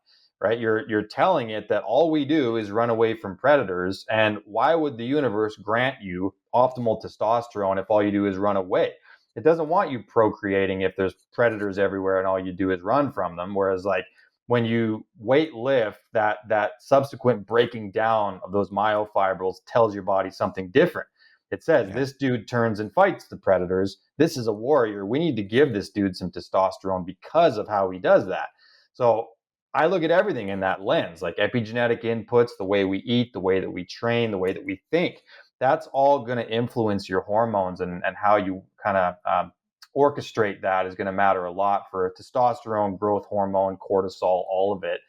Right? You're telling it that all we do is run away from predators. And why would the universe grant you optimal testosterone if all you do is run away? It doesn't want you procreating if there's predators everywhere and all you do is run from them. Whereas like when you weight lift, that subsequent breaking down of those myofibrils tells your body something different. It says, Yeah. this dude turns and fights the predators. This is a warrior. We need to give this dude some testosterone because of how he does that. So I look at everything in that lens, like epigenetic inputs, the way we eat, the way that we train, the way that we think. That's all going to influence your hormones, and how you kind of orchestrate that is going to matter a lot for testosterone, growth hormone, cortisol, all of it.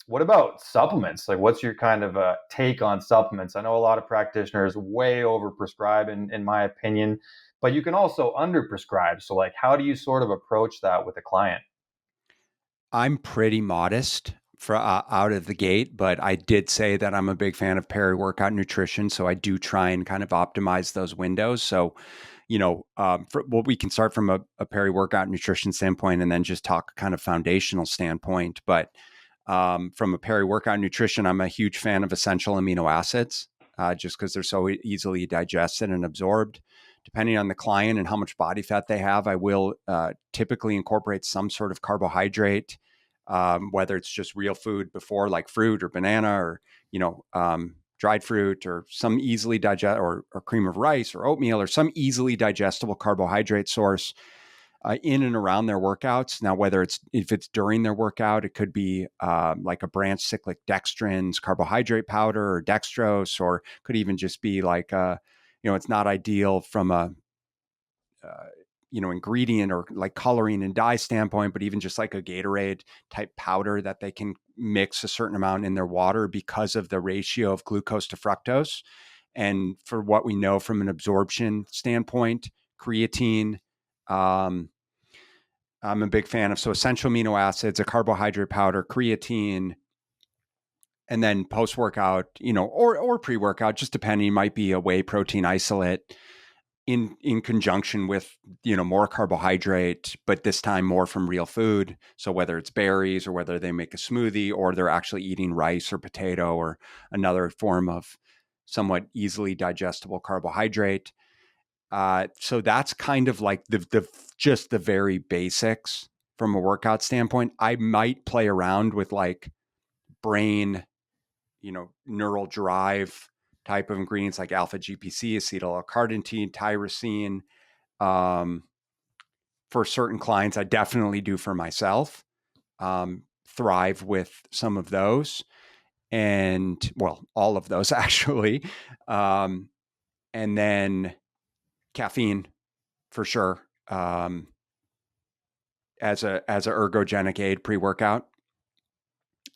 What about supplements? Like, what's your kind of take on supplements? I know a lot of practitioners way overprescribe, in my opinion, but you can also underprescribe. So, like, how do you sort of approach that with a client? I'm pretty modest for out of the gate, but I did say that I'm a big fan of peri-workout nutrition, so I do try and kind of optimize those windows. So, we can start from a peri-workout nutrition standpoint and then just talk kind of foundational standpoint. But from a peri-workout nutrition, I'm a huge fan of essential amino acids, just because they're so easily digested and absorbed. Depending on the client and how much body fat they have, I will typically incorporate some sort of carbohydrate, whether it's just real food before, like fruit or banana, or dried fruit, or some easily digest, or cream of rice or oatmeal, or some easily digestible carbohydrate source in and around their workouts. Now, if it's during their workout, it could be like a branched cyclic dextrins carbohydrate powder or dextrose, or could even just be like it's not ideal from a ingredient or like coloring and dye standpoint, but even just like a Gatorade type powder that they can mix a certain amount in their water because of the ratio of glucose to fructose. And for what we know from an absorption standpoint, creatine, I'm a big fan of. So essential amino acids, a carbohydrate powder, creatine, and then post workout, or pre workout, just depending, might be a whey protein isolate in conjunction with more carbohydrate, but this time more from real food. So whether it's berries, or whether they make a smoothie, or they're actually eating rice or potato or another form of somewhat easily digestible carbohydrate. So that's kind of like the just the very basics from a workout standpoint. I might play around with like brain, neural drive type of ingredients like alpha GPC, acetyl L-carnitine, tyrosine. Um, for certain clients, I definitely do for myself. Thrive with some of those, and well, all of those actually. And then caffeine for sure. As a ergogenic aid pre-workout.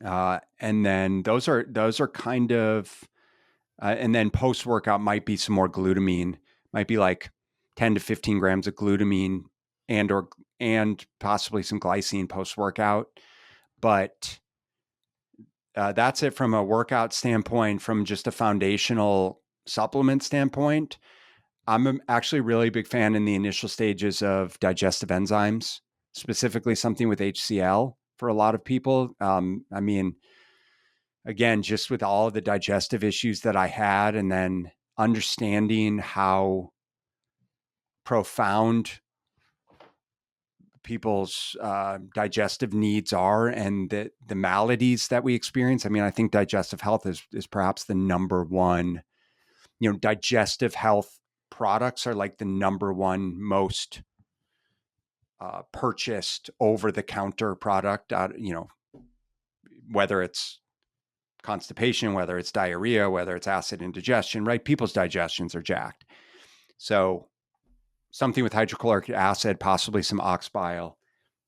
And then those are kind of and then post-workout might be some more glutamine, might be like 10 to 15 grams of glutamine and possibly some glycine post-workout. But that's it from a workout standpoint. From just a foundational supplement standpoint, I'm actually really big fan in the initial stages of digestive enzymes, specifically something with HCl for a lot of people. I mean, again, just with all of the digestive issues that I had, and then understanding how profound people's digestive needs are and the maladies that we experience. I mean, I think digestive health is perhaps the number one, digestive health products are like the number one most purchased over-the-counter product, whether it's constipation, whether it's diarrhea, whether it's acid indigestion, right? People's digestions are jacked. So something with hydrochloric acid, possibly some ox bile,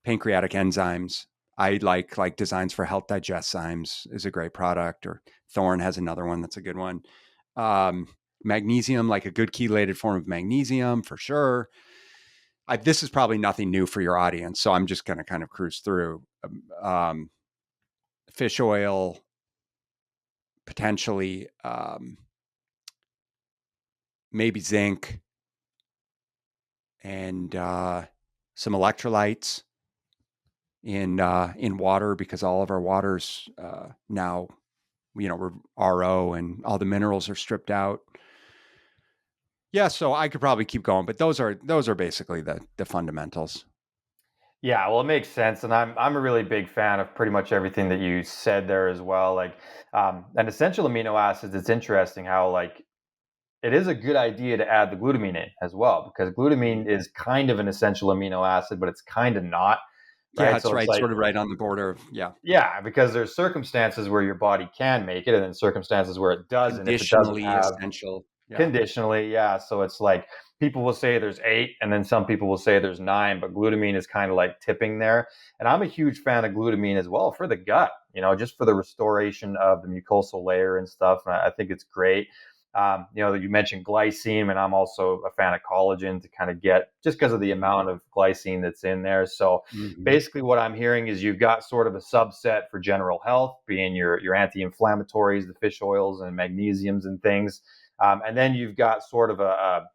pancreatic enzymes. I like Designs for Health Digestzymes is a great product, or Thorne has another one that's a good one. Magnesium, like a good chelated form of magnesium for sure. This is probably nothing new for your audience, so I'm just going to kind of cruise through. Fish oil, potentially, maybe zinc, and some electrolytes in water, because all of our waters now, we're RO and all the minerals are stripped out. Yeah, so I could probably keep going, but those are basically the fundamentals. Yeah, well, it makes sense, and I'm a really big fan of pretty much everything that you said there as well. And essential amino acids. It's interesting how it is a good idea to add the glutamine in as well, because glutamine is kind of an essential amino acid, but it's kind of not, Yeah, right? it's So it's right, like, sort of right on the border of, yeah, yeah, because there's circumstances where your body can make it, and then circumstances where it doesn't. If it doesn't conditionally have essential. Yeah. conditionally, yeah. So it's like people will say there's 8, and then some people will say there's 9, but glutamine is kind of like tipping there. And I'm a huge fan of glutamine as well for the gut, just for the restoration of the mucosal layer and stuff. And I think it's great. You mentioned glycine, and I'm also a fan of collagen to kind of get, just because of the amount of glycine that's in there. So basically what I'm hearing is you've got sort of a subset for general health, being your anti-inflammatories, the fish oils and magnesiums and things. And then you've got sort of a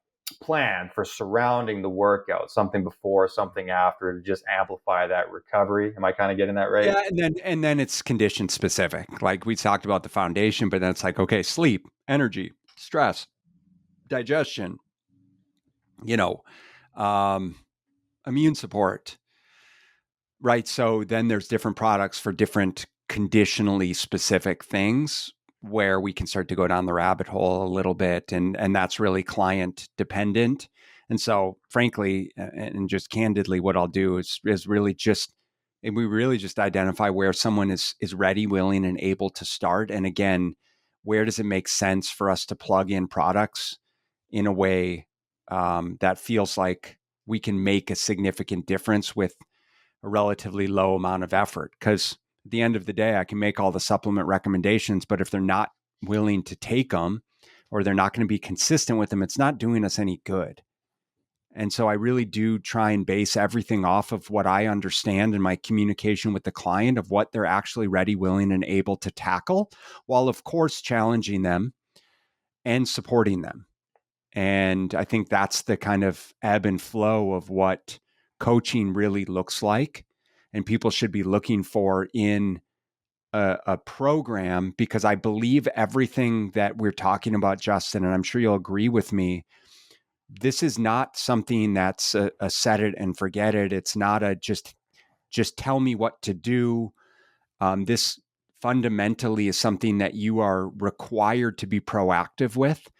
plan for surrounding the workout, something before, something after, to just amplify that recovery. Am I kind of getting that right? Yeah, and then it's condition specific. Like we talked about the foundation, but then it's like, okay, sleep, energy, stress, digestion, immune support, right? So then there's different products for different conditionally specific things, where we can start to go down the rabbit hole a little bit, and that's really client dependent. And so, frankly, and just candidly, what I'll do is really just, and we really just identify where someone is ready, willing, and able to start. And again, where does it make sense for us to plug in products in a way that feels like we can make a significant difference with a relatively low amount of effort? Because at the end of the day, I can make all the supplement recommendations, but if they're not willing to take them, or they're not going to be consistent with them, it's not doing us any good. And so I really do try and base everything off of what I understand in my communication with the client, of what they're actually ready, willing, and able to tackle, while of course challenging them and supporting them. And I think that's the kind of ebb and flow of what coaching really looks like, and people should be looking for in a program, because I believe everything that we're talking about, Justin, and I'm sure you'll agree with me, this is not something that's a set it and forget it. It's not a just tell me what to do. This fundamentally is something that you are required to be proactive with,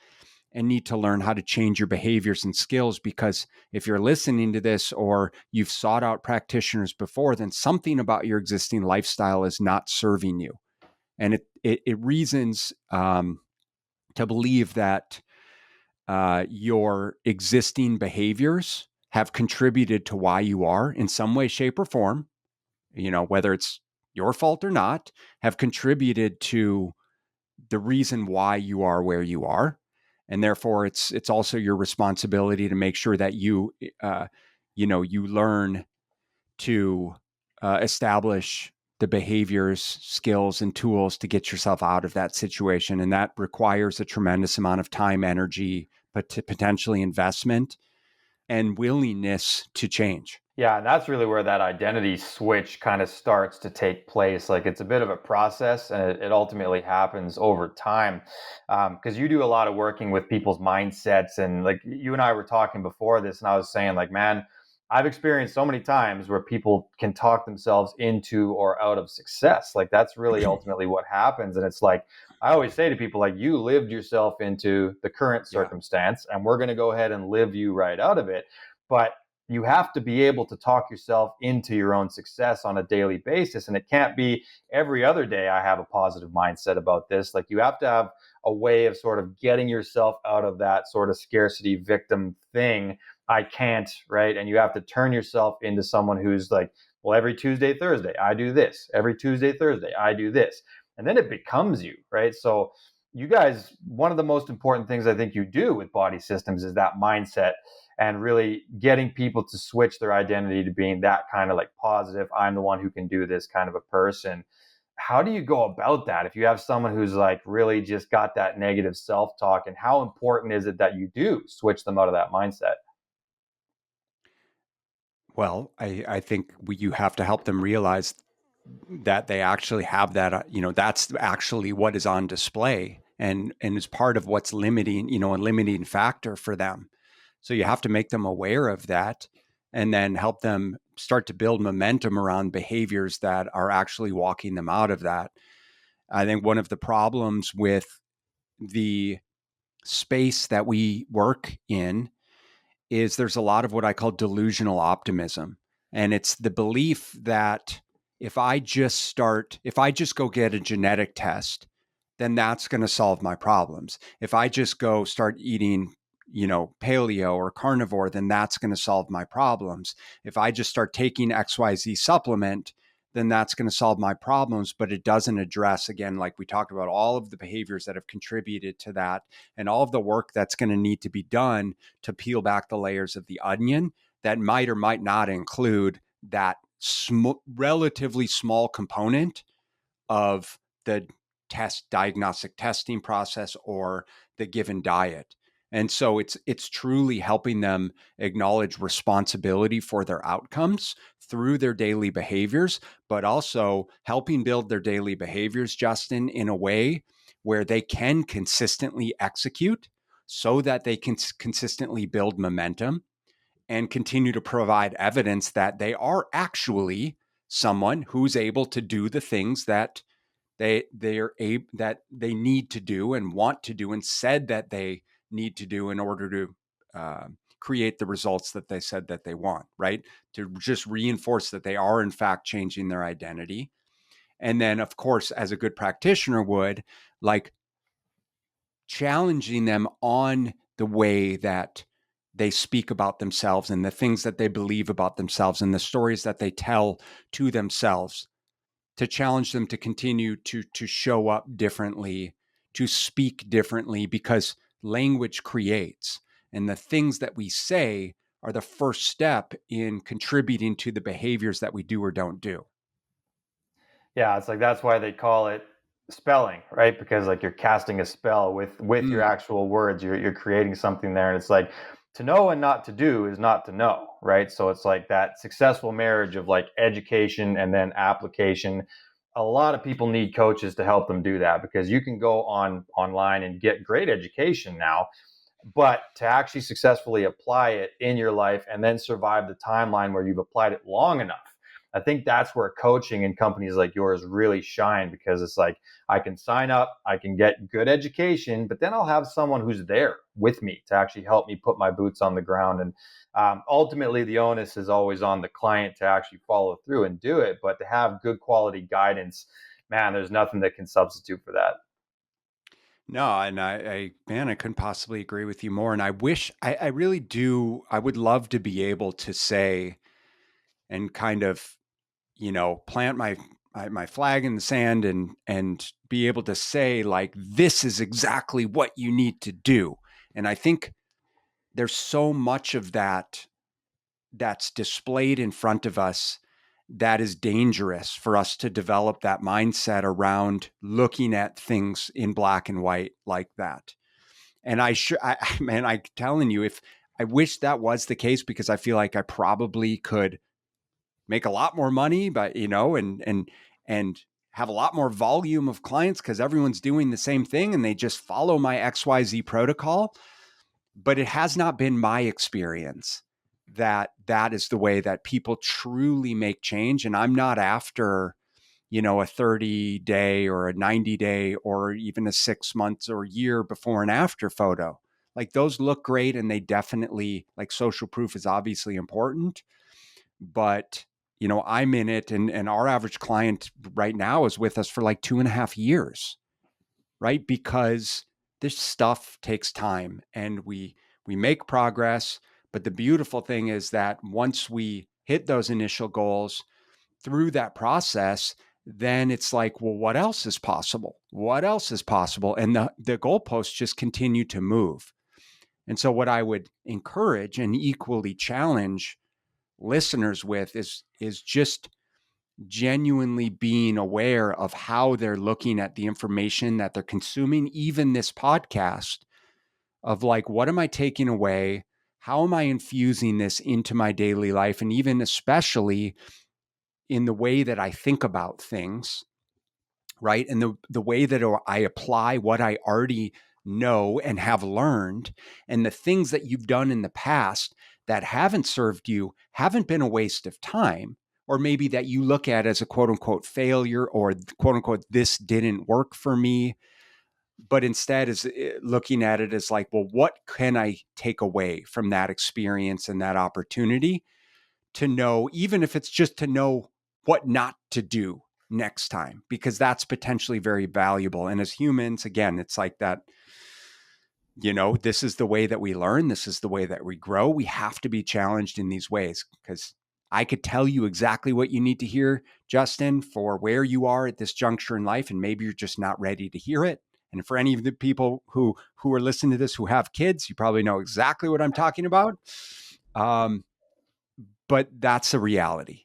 and need to learn how to change your behaviors and skills. Because if you're listening to this, or you've sought out practitioners before, then something about your existing lifestyle is not serving you. And it reasons to believe that your existing behaviors have contributed to why you are, in some way, shape, or form, whether it's your fault or not, have contributed to the reason why you are where you are. And therefore, it's also your responsibility to make sure that you learn to establish the behaviors, skills, and tools to get yourself out of that situation. And that requires a tremendous amount of time, energy, but potentially investment and willingness to change. Yeah, and that's really where that identity switch kind of starts to take place. Like, it's a bit of a process, and it ultimately happens over time, because you do a lot of working with people's mindsets. And like you and I were talking before this, and I was saying, like, man, I've experienced so many times where people can talk themselves into or out of success. Like that's really ultimately what happens. And it's like, I always say to people, like, you lived yourself into the current Yeah. circumstance, and we're going to go ahead and live you right out of it. But you have to be able to talk yourself into your own success on a daily basis. And it can't be every other day I have a positive mindset about this. Like, you have to have a way of sort of getting yourself out of that sort of scarcity victim thing. I can't, right? And you have to turn yourself into someone who's like, well, every Tuesday, Thursday, I do this. Every Tuesday, Thursday, I do this. And then it becomes you, right? So you guys, one of the most important things I think you do with Body Systems is that mindset, and really getting people to switch their identity to being that kind of like positive, I'm the one who can do this kind of a person. How do you go about that if you have someone who's like really just got that negative self-talk, and how important is it that you do switch them out of that mindset? Well, I think you have to help them realize that they actually have that, that's actually what is on display, and is part of what's limiting, a limiting factor for them. So you have to make them aware of that, and then help them start to build momentum around behaviors that are actually walking them out of that. I think one of the problems with the space that we work in is there's a lot of what I call delusional optimism. And it's the belief that if I just go get a genetic test, then that's going to solve my problems. If I just go start eating, paleo or carnivore, then that's going to solve my problems. If I just start taking XYZ supplement, then that's going to solve my problems. But it doesn't address, again, like we talked about, all of the behaviors that have contributed to that, and all of the work that's going to need to be done to peel back the layers of the onion that might or might not include that relatively small component of the diagnostic testing process or the given diet. And so it's truly helping them acknowledge responsibility for their outcomes through their daily behaviors, but also helping build their daily behaviors, Justin, in a way where they can consistently execute so that they can consistently build momentum and continue to provide evidence that they are actually someone who's able to do the things that that they need to do and want to do and said that they need to do in order to create the results that they said that they want, right? To just reinforce that they are in fact changing their identity. And then, of course, as a good practitioner would, like, challenging them on the way that they speak about themselves and the things that they believe about themselves and the stories that they tell to themselves, to challenge them to continue to show up differently, to speak differently, because language creates, and the things that we say are the first step in contributing to the behaviors that we do or don't do. Yeah, it's like that's why they call it spelling, right? Because like you're casting a spell with your actual words. You're creating something there, and it's like, to know and not to do is not to know, right? So it's like that successful marriage of like education and then application. A lot of people need coaches to help them do that, because you can go online and get great education now, but to actually successfully apply it in your life and then survive the timeline where you've applied it long enough, I think that's where coaching and companies like yours really shine, because it's like, I can sign up, I can get good education, but then I'll have someone who's there with me to actually help me put my boots on the ground. And ultimately, the onus is always on the client to actually follow through and do it. But to have good quality guidance, man, there's nothing that can substitute for that. No, and I couldn't possibly agree with you more. And I really do, I would love to be able to say and kind of, plant my flag in the sand and be able to say, like, this is exactly what you need to do. And I think there's so much of that that's displayed in front of us that is dangerous for us to develop that mindset around looking at things in black and white like that. And man, I'm telling you, if I wish that was the case, because I feel like I probably could make a lot more money, but and have a lot more volume of clients because everyone's doing the same thing and they just follow my XYZ protocol. But it has not been my experience that is the way that people truly make change. And I'm not after, a 30-day or a 90-day or even a 6 months or year before and after photo. Like those look great, and they definitely, like, social proof is obviously important, but I'm in it, and our average client right now is with us for like 2.5 years, right? Because this stuff takes time, and we make progress. But the beautiful thing is that once we hit those initial goals through that process, then it's like, well, what else is possible? What else is possible? And the goalposts just continue to move. And so what I would encourage and equally challenge listeners with is just genuinely being aware of how they're looking at the information that they're consuming, even this podcast, of like, what am I taking away? How am I infusing this into my daily life? And even especially in the way that I think about things, right? And the way that I apply what I already know and have learned, and the things that you've done in the past that haven't served you, haven't been a waste of time, or maybe that you look at as a quote unquote failure, or quote unquote, this didn't work for me, but instead is looking at it as like, well, what can I take away from that experience and that opportunity to know, even if it's just to know what not to do next time, because that's potentially very valuable. And as humans, again, it's like that, this is the way that we learn. This is the way that we grow. We have to be challenged in these ways, because I could tell you exactly what you need to hear, Justin, for where you are at this juncture in life, and maybe you're just not ready to hear it. And for any of the people who are listening to this who have kids, you probably know exactly what I'm talking about. But that's a reality.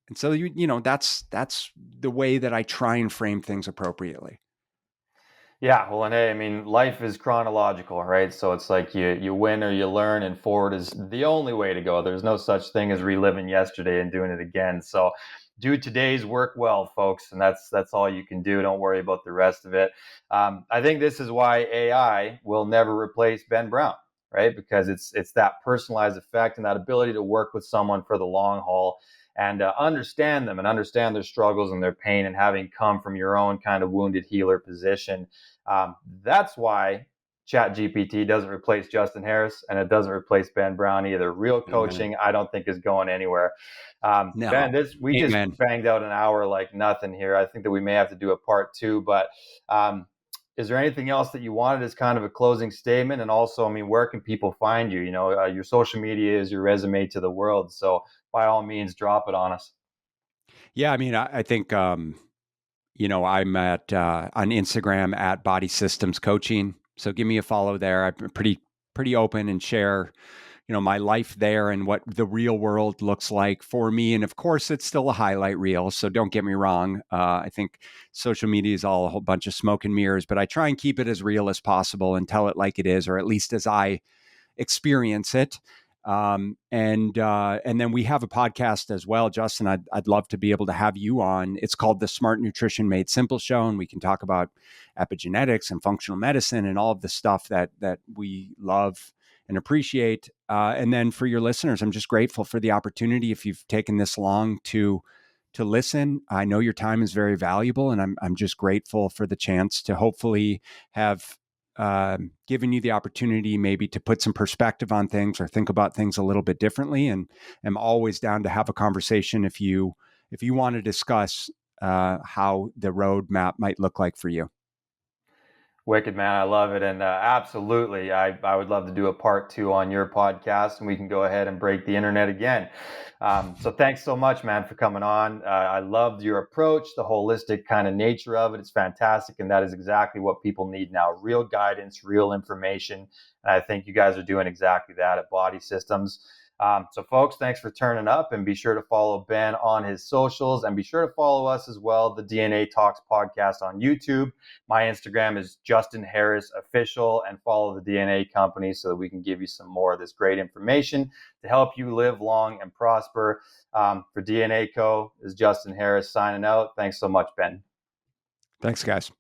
And so that's the way that I try and frame things appropriately. Yeah, well, and hey, I mean, life is chronological, right? So it's like you win or you learn, and forward is the only way to go. There's no such thing as reliving yesterday and doing it again. So do today's work well, folks, and that's all you can do. Don't worry about the rest of it. I think this is why AI will never replace Ben Brown, right? Because it's that personalized effect and that ability to work with someone for the long haul and understand them and understand their struggles and their pain, and having come from your own kind of wounded healer position. That's why ChatGPT doesn't replace Justin Harris, and it doesn't replace Ben Brown either. Real coaching, I don't think, is going anywhere. No. Ben, we just banged out an hour like nothing here. I think that we may have to do a part 2, but is there anything else that you wanted as kind of a closing statement? And also, I mean, where can people find you? Your social media is your resume to the world. So by all means, drop it on us. Yeah, I mean, I think I'm at on Instagram at Body Systems Coaching. So give me a follow there. I'm pretty open and share, my life there and what the real world looks like for me. And of course, it's still a highlight reel. So don't get me wrong. I think social media is all a whole bunch of smoke and mirrors, but I try and keep it as real as possible and tell it like it is, or at least as I experience it. And then we have a podcast as well, Justin. I'd love to be able to have you on. It's called the Smart Nutrition Made Simple Show, and we can talk about epigenetics and functional medicine and all of the stuff that we love and appreciate. And then for your listeners, I'm just grateful for the opportunity. If you've taken this long to listen, I know your time is very valuable, and I'm just grateful for the chance to hopefully have given you the opportunity maybe to put some perspective on things or think about things a little bit differently. And I'm always down to have a conversation if you want to discuss how the roadmap might look like for you. Wicked, man. I love it. And absolutely, I would love to do a part 2 on your podcast, and we can go ahead and break the internet again. So thanks so much, man, for coming on. I loved your approach, the holistic kind of nature of it. It's fantastic. And that is exactly what people need now. Real guidance, real information. And I think you guys are doing exactly that at Body Systems. So folks, thanks for turning up, and be sure to follow Ben on his socials, and be sure to follow us as well, the DNA Talks podcast on YouTube. My Instagram is Justin Harris Official, and follow the DNA company so that we can give you some more of this great information to help you live long and prosper. For DNA Co. is Justin Harris signing out. Thanks so much, Ben. Thanks, guys.